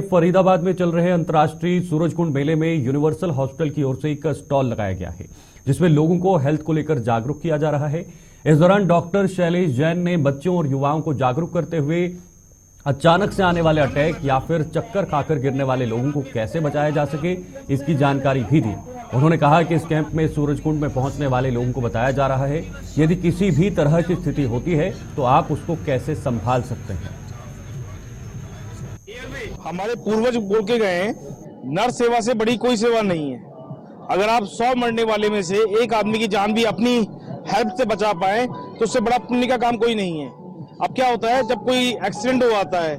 फरीदाबाद में चल रहे अंतर्राष्ट्रीय सूरजकुंड मेले में यूनिवर्सल हॉस्पिटल की ओर से एक स्टॉल लगाया गया है, जिसमें लोगों को हेल्थ को लेकर जागरूक किया जा रहा है। इस दौरान डॉक्टर शैलेश जैन ने बच्चों और युवाओं को जागरूक करते हुए अचानक से आने वाले अटैक या फिर चक्कर खाकर गिरने वाले लोगों को कैसे बचाया जा सके, इसकी जानकारी भी दी। उन्होंने कहा कि इस कैंप में सूरजकुंड में पहुंचने वाले लोगों को बताया जा रहा है यदि किसी भी तरह की स्थिति होती है तो आप उसको कैसे संभाल सकते हैं। हमारे पूर्वज बोल के गए, नर सेवा से बड़ी कोई सेवा नहीं है। अगर आप 100 मरने वाले में से एक आदमी की जान भी अपनी हेल्प से बचा पाए तो उससे बड़ा पुण्य का काम कोई नहीं है। अब क्या होता है, जब कोई एक्सीडेंट हो जाता है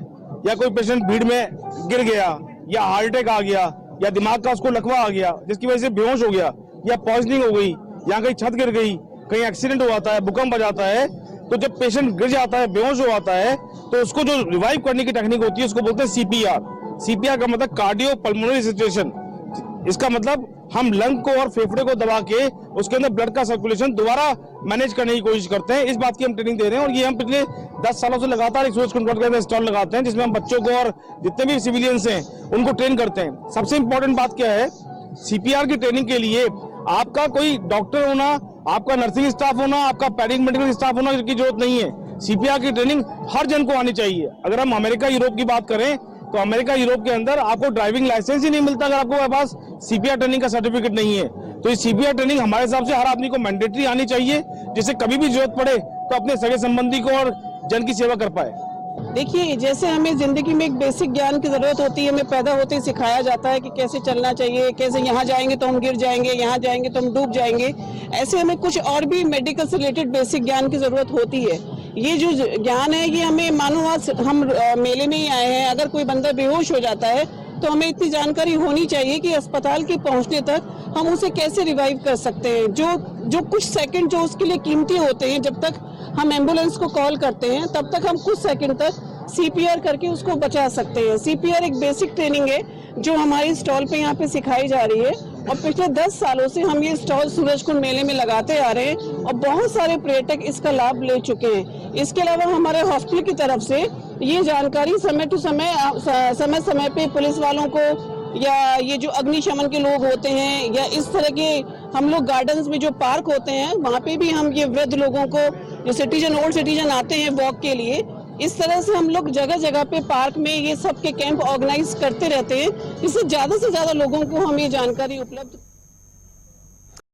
या कोई पेशेंट भीड़ में गिर गया या हार्ट अटैक आ गया या दिमाग का उसको लकवा आ गया जिसकी वजह से बेहोश हो गया या पॉइजनिंग हो गई या कहीं छत गिर गई, कहीं एक्सीडेंट हो जाता है, भूकंप आ जाता है, तो जब पेशेंट गिर जाता है, बेहोश हो जाता है, तो उसको जो रिवाइव करने की टेक्निक होती है उसको बोलते हैं सीपीआर। सीपीआर का मतलब कार्डियो पल्मोनरी रिससिटेशन। इसका मतलब हम लंग को और फेफड़े को दबा के उसके अंदर ब्लड का सर्कुलेशन दोबारा मैनेज करने की कोशिश करते हैं। इस बात की हम ट्रेनिंग दे रहे हैं और ये हम पिछले 10 सालों से लगातार एक सूरजकुंड के अंदर स्टॉल लगाते हैं, जिसमें हम बच्चों को और जितने भी सिविलियंस हैं उनको ट्रेन करते हैं। सबसे इंपॉर्टेंट बात क्या है, सीपीआर की ट्रेनिंग के लिए आपका कोई डॉक्टर होना, आपका नर्सिंग स्टाफ होना, आपका पैरामेडिकल स्टाफ होना की जरूरत नहीं है। सीपीआर की ट्रेनिंग हर जन को आनी चाहिए। अगर हम अमेरिका यूरोप की बात करें तो अमेरिका यूरोप के अंदर आपको ड्राइविंग लाइसेंस ही नहीं मिलता अगर आपके पास सीपीआर ट्रेनिंग का सर्टिफिकेट नहीं है। तो ये सीपीआर ट्रेनिंग हमारे हिसाब से हर आदमी को मैंडेटरी आनी चाहिए, जिससे कभी भी जरूरत पड़े तो अपने सगे संबंधी को और जन की सेवा कर पाए। देखिए, जैसे हमें जिंदगी में एक बेसिक ज्ञान की जरूरत होती है, हमें पैदा होते ही सिखाया जाता है कि कैसे चलना चाहिए, कैसे यहाँ जाएंगे तो हम गिर जाएंगे, यहाँ जाएंगे तो हम डूब जाएंगे। ऐसे हमें कुछ और भी मेडिकल से रिलेटेड बेसिक ज्ञान की जरूरत होती है। ये जो ज्ञान है ये हमें मानो आज हम मेले में ही आए हैं, अगर कोई बंदा बेहोश हो जाता है तो हमें इतनी जानकारी होनी चाहिए कि अस्पताल के पहुंचने तक हम उसे कैसे रिवाइव कर सकते हैं। जो कुछ सेकंड जो उसके लिए कीमती होते हैं, जब तक हम एम्बुलेंस को कॉल करते हैं तब तक हम कुछ सेकंड तक सीपीआर करके उसको बचा सकते हैं। सीपीआर एक बेसिक ट्रेनिंग है जो हमारी स्टॉल पे यहाँ पे सिखाई जा रही है और पिछले 10 सालों से हम ये स्टॉल सूरजकुंड मेले में लगाते आ रहे हैं और बहुत सारे पर्यटक इसका लाभ ले चुके हैं। इसके अलावा हमारे हॉस्पिटल की तरफ से ये जानकारी समय टू समय पे पुलिस वालों को या ये जो अग्निशमन के लोग होते हैं या इस तरह के हम लोग गार्डन्स में जो पार्क होते हैं वहाँ पे भी हम ये वृद्ध लोगों को, जो ओल्ड सिटीजन आते हैं वॉक के लिए, इस तरह से हम लोग जगह जगह पे पार्क में ये सब के कैंप ऑर्गेनाइज करते रहते हैं, जिससे ज्यादा से ज्यादा लोगों को हम ये जानकारी उपलब्ध